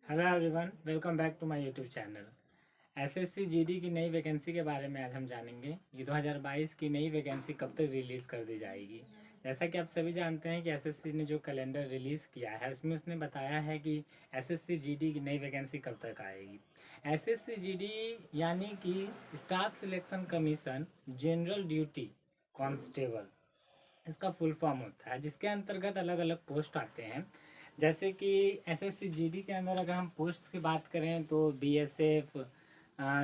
Hello everyone, welcome back to my YouTube channel. SSC GD की नई vacancy के बारे में आज हम जानेंगे। ये 2022 की नई वैकेंसी कब तक रिलीज़ कर दी जाएगी। जैसा कि आप सभी जानते हैं कि एसएससी ने जो कैलेंडर रिलीज़ किया है उसमें उसने बताया है कि एसएससी जीडी की नई वैकेंसी कब तक आएगी। एसएससी जीडी यानी कि staff selection commission general duty constable, इसका फुल फॉर्म होता है, जिसके अंतर्गत अलग अलग पोस्ट आते हैं। जैसे कि एसएससी जीडी के अंदर अगर हम पोस्ट की बात करें तो BSF,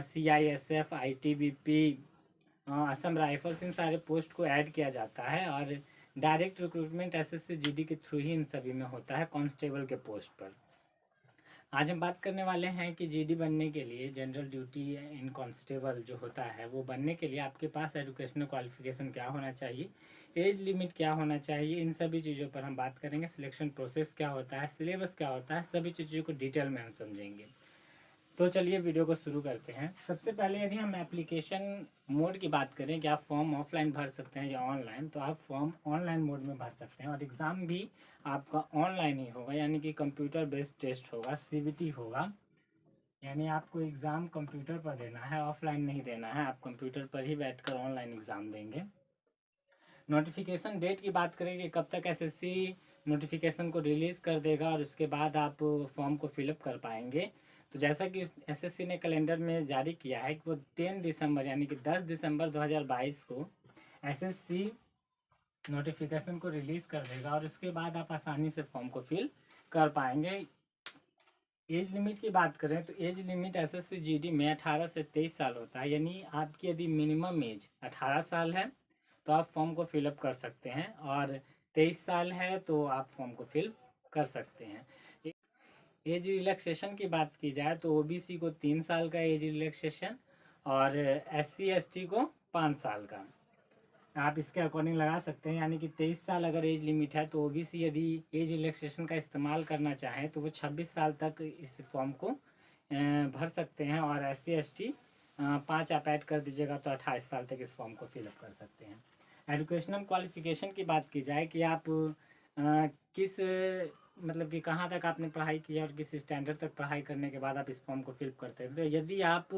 CISF, ITBP, Assam Rifles, इन सारे पोस्ट को ऐड किया जाता है और डायरेक्ट रिक्रूटमेंट एसएससी जीडी के थ्रू ही इन सभी में होता है कांस्टेबल के पोस्ट पर। आज हम बात करने वाले हैं कि जीडी बनने के लिए, जनरल ड्यूटी इन कांस्टेबल जो होता है वो बनने के लिए आपके पास एजुकेशनल क्वालिफिकेशन क्या होना चाहिए, एज लिमिट क्या होना चाहिए, इन सभी चीज़ों पर हम बात करेंगे। सिलेक्शन प्रोसेस क्या होता है, सिलेबस क्या होता है, सभी चीज़ों को डिटेल में हम समझेंगे। तो चलिए वीडियो को शुरू करते हैं। सबसे पहले यदि हम एप्लीकेशन मोड की बात करें कि आप फॉर्म ऑफलाइन भर सकते हैं या ऑनलाइन, तो आप फॉर्म ऑनलाइन मोड में भर सकते हैं और एग्ज़ाम भी आपका ऑनलाइन ही होगा, यानी कि कंप्यूटर बेस्ड टेस्ट होगा, सीबीटी होगा। यानी आपको एग्ज़ाम कंप्यूटर पर देना है, ऑफलाइन नहीं देना है। आप कंप्यूटर पर ही बैठकर ऑनलाइन एग्ज़ाम देंगे। नोटिफिकेशन डेट की बात करें कि कब तक एसएससी नोटिफिकेशन को रिलीज़ कर देगा और उसके बाद आप फॉर्म को फिलअप कर पाएंगे। तो जैसा कि एसएससी ने कैलेंडर में जारी किया है कि वो 10 दिसंबर यानी कि 10 दिसंबर 2022 को एसएससी नोटिफिकेशन को रिलीज़ कर देगा और उसके बाद आप आसानी से फॉर्म को फिल कर पाएंगे। एज लिमिट की बात करें तो एज लिमिट एसएससी जीडी में 18 से 23 साल होता है। यानी आपकी यदि मिनिमम एज 18 साल है तो आप फॉर्म को फिलअप कर सकते हैं और 23 साल है तो आप फॉर्म को फिल कर सकते हैं। एज रिलैक्सेशन की बात की जाए तो ओबीसी को 3 साल का एज रिलैक्सेशन और एससी एसटी को 5 साल का आप इसके अकॉर्डिंग लगा सकते हैं। यानी कि 23 साल अगर एज लिमिट है तो ओबीसी यदि एज रिलैक्सेशन का इस्तेमाल करना चाहें तो वो 26 साल तक इस फॉर्म को भर सकते हैं और एससी एसटी 5 आप ऐड कर दीजिएगा तो 28 साल तक इस फॉर्म को फिलअप कर सकते हैं। एजुकेशनल क्वालिफिकेशन की बात की जाए कि आप किस मतलब कि कहाँ तक आपने पढ़ाई की है और किस स्टैंडर्ड तक पढ़ाई करने के बाद आप इस फॉर्म को फिल करते हैं। तो यदि आप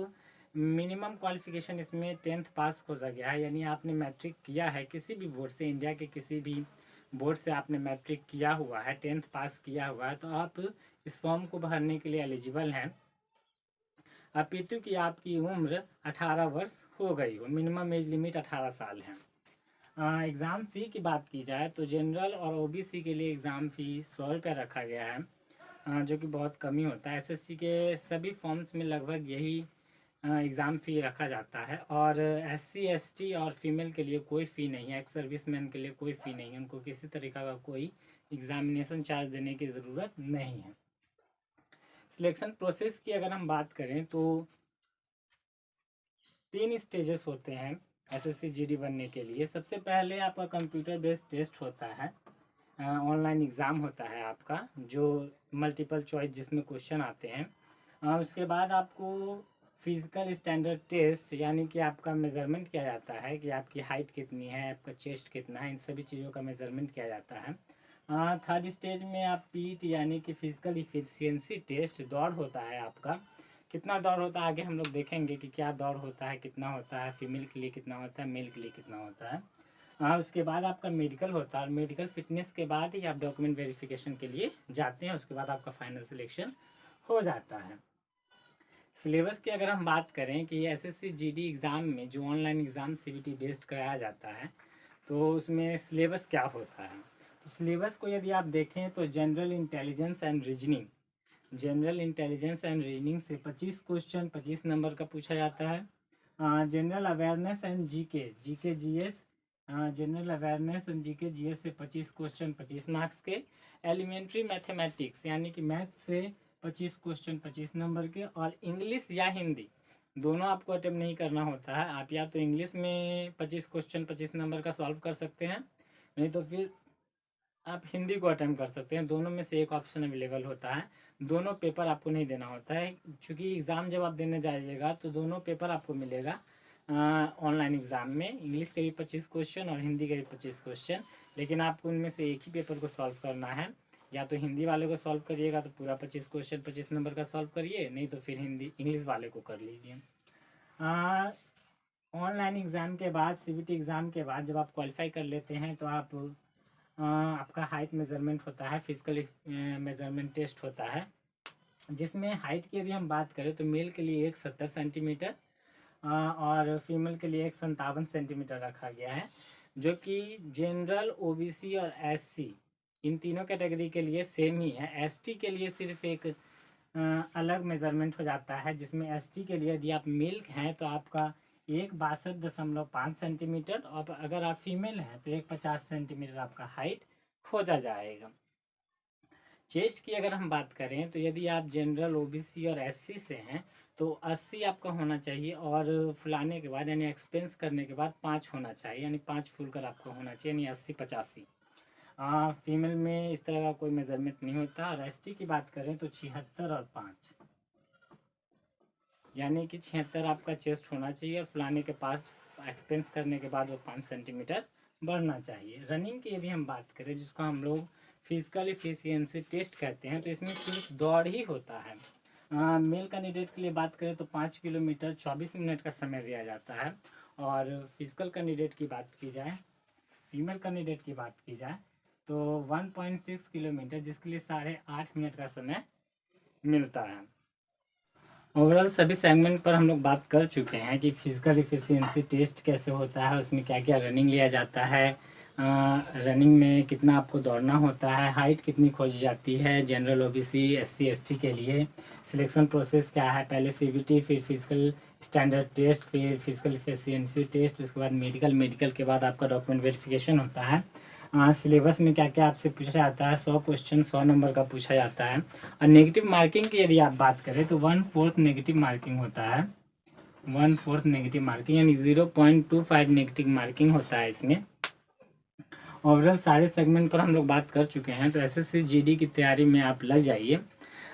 मिनिमम क्वालिफिकेशन इसमें 10th पास हो गया है, यानी आपने मैट्रिक किया है किसी भी बोर्ड से, इंडिया के किसी भी बोर्ड से आपने मैट्रिक किया हुआ है, 10th पास किया हुआ है, तो आप इस फॉर्म को भरने के लिए एलिजिबल हैं, अपितु कि आपकी उम्र 18 वर्ष हो गई हो। मिनिमम एज लिमिट 18 साल है। एग्ज़ाम फ़ी की बात की जाए तो जनरल और ओबीसी के लिए एग्ज़ाम फ़ी 100 रुपये रखा गया है, जो कि बहुत कम ही होता है। एसएससी के सभी फॉर्म्स में लगभग यही एग्ज़ाम फ़ी रखा जाता है और एससी एसटी और फीमेल के लिए कोई फ़ी नहीं है। एक्स सर्विसमैन के लिए कोई फ़ी नहीं है, उनको किसी तरीका का कोई एग्ज़ामिनेशन चार्ज देने की ज़रूरत नहीं है। सिलेक्शन प्रोसेस की अगर हम बात करें तो 3 स्टेजेस होते हैं एसएससी जीडी बनने के लिए। सबसे पहले आपका कंप्यूटर बेस्ड टेस्ट होता है, ऑनलाइन एग्ज़ाम होता है आपका, जो मल्टीपल चॉइस जिसमें क्वेश्चन आते हैं। उसके बाद आपको फिजिकल स्टैंडर्ड टेस्ट, यानी कि आपका मेज़रमेंट किया जाता है कि आपकी हाइट कितनी है, आपका चेस्ट कितना है, इन सभी चीज़ों का मेज़रमेंट किया जाता है। थर्ड स्टेज में आप पीट यानी कि फिजिकल इफिशियंसी टेस्ट, दौड़ होता है आपका। कितना दौड़ होता है आगे हम लोग देखेंगे कि क्या दौड़ होता है, कितना होता है, फीमेल के लिए कितना होता है, मेल के लिए कितना होता है। उसके बाद आपका मेडिकल होता है और मेडिकल फिटनेस के बाद ही आप डॉक्यूमेंट वेरिफिकेशन के लिए जाते हैं। उसके बाद आपका फाइनल सिलेक्शन हो जाता है। सिलेबस की अगर हम बात करें कि एसएससी जीडी एग्ज़ाम में जो ऑनलाइन एग्ज़ाम सीबीटी बेस्ड कराया जाता है तो उसमें सिलेबस क्या होता है। तो सिलेबस को यदि आप देखें तो general intelligence and reasoning, general intelligence and reasoning से 25 क्वेश्चन 25 नंबर का पूछा जाता है। General awareness and GK, GK GS, general awareness and GK GS से 25 क्वेश्चन 25 मार्क्स के। एलिमेंट्री मैथमेटिक्स यानी कि मैथ से 25 क्वेश्चन 25 नंबर के। और इंग्लिश या हिंदी दोनों आपको अटेम्प्ट नहीं करना होता है। आप या तो इंग्लिश में 25 क्वेश्चन 25 नंबर का सॉल्व कर सकते हैं, नहीं तो फिर आप हिंदी को अटेम्प्ट कर सकते हैं। दोनों में से एक ऑप्शन अवेलेबल होता है। दोनों पेपर आपको नहीं देना होता है, क्योंकि एग्ज़ाम जब आप देने जाइएगा तो दोनों पेपर आपको मिलेगा ऑनलाइन एग्ज़ाम में। इंग्लिश के भी 25 क्वेश्चन और हिंदी के भी 25 क्वेश्चन, लेकिन आपको उनमें से एक ही पेपर को सॉल्व करना है। या तो हिंदी वाले को सॉल्व करिएगा तो पूरा 25 क्वेश्चन 25 नंबर का सॉल्व करिए, नहीं तो फिर हिंदी इंग्लिश वाले को कर लीजिए। ऑनलाइन एग्ज़ाम के बाद, सीबीटी एग्ज़ाम के बाद जब आप क्वालिफाई कर लेते हैं तो आपका हाइट मेज़रमेंट होता है, फिजिकल मेज़रमेंट टेस्ट होता है, जिसमें हाइट की यदि हम बात करें तो मेल के लिए 170 सेंटीमीटर और फीमेल के लिए 157 सेंटीमीटर रखा गया है, जो कि जनरल, ओबीसी और एससी इन तीनों कैटेगरी के लिए सेम ही है। एसटी के लिए सिर्फ एक अलग मेज़रमेंट हो जाता है, जिसमें एसटी के लिए यदि आप मेल हैं तो आपका 162.5 सेंटीमीटर, और अगर आप फीमेल हैं तो 150 सेंटीमीटर आपका हाइट खोजा जाएगा। चेस्ट की अगर हम बात करें तो यदि आप जनरल, ओबीसी और एससी से हैं तो 80 आपका होना चाहिए, और फुलाने के बाद यानी एक्सपेंस करने के बाद 5 होना चाहिए, यानी 5 फुलकर आपका होना चाहिए, यानी 80-85। फीमेल में इस तरह का कोई मेज़रमेंट नहीं होता। और एसटी की बात करें तो 76 और 5, यानी कि 76 आपका चेस्ट होना चाहिए, और फुलाने के पास एक्सपेंस करने के बाद वो 5 सेंटीमीटर बढ़ना चाहिए। रनिंग की यदि हम बात करें, जिसको हम लोग फिजिकल एफिशिएंसी टेस्ट कहते हैं, तो इसमें सिर्फ दौड़ ही होता है। मेल कैंडिडेट के लिए बात करें तो 5 किलोमीटर 24 मिनट का समय दिया जाता है, और फिजिकल कैंडिडेट की बात की जाए, फीमेल कैंडिडेट की बात की जाए तो 1.6 किलोमीटर, जिसके लिए 8.5 मिनट का समय मिलता है। ओवरऑल सभी सेगमेंट पर हम लोग बात कर चुके हैं कि फिजिकल एफिशिएंसी टेस्ट कैसे होता है, उसमें क्या क्या रनिंग लिया जाता है, रनिंग में कितना आपको दौड़ना होता है, हाइट कितनी खोजी जाती है, जनरल, ओबीसी, एससी, एसटी के लिए सिलेक्शन प्रोसेस क्या है, पहले सीबीटी, फिर फिजिकल स्टैंडर्ड टेस्ट, फिर फिजिकल एफिशिएंसी टेस्ट, उसके बाद मेडिकल के बाद आपका डॉक्यूमेंट वेरिफिकेशन होता है। सिलेबस में क्या क्या आपसे पूछा जाता है, 100 क्वेश्चन 100 नंबर का पूछा जाता है। और नेगेटिव मार्किंग की यदि आप बात करें तो 1/4 नेगेटिव मार्किंग होता है, 1/4 नेगेटिव मार्किंग, यानी 0.25 नेगेटिव मार्किंग होता है इसमें। ओवरऑल सारे सेगमेंट पर हम लोग बात कर चुके हैं, तो एसएससी जीडी की तैयारी में आप लग जाइए।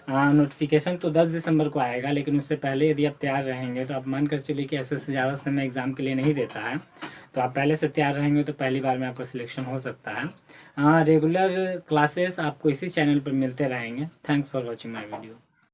नोटिफिकेशन तो 10 दिसंबर को आएगा, लेकिन उससे पहले यदि आप तैयार रहेंगे तो आप मान कर चलिए कि एसएससी ज़्यादा समय एग्ज़ाम के लिए नहीं देता है, तो आप पहले से तैयार रहेंगे तो पहली बार में आपका सिलेक्शन हो सकता है। रेगुलर क्लासेस आपको इसी चैनल पर मिलते रहेंगे। Thanks for watching my video.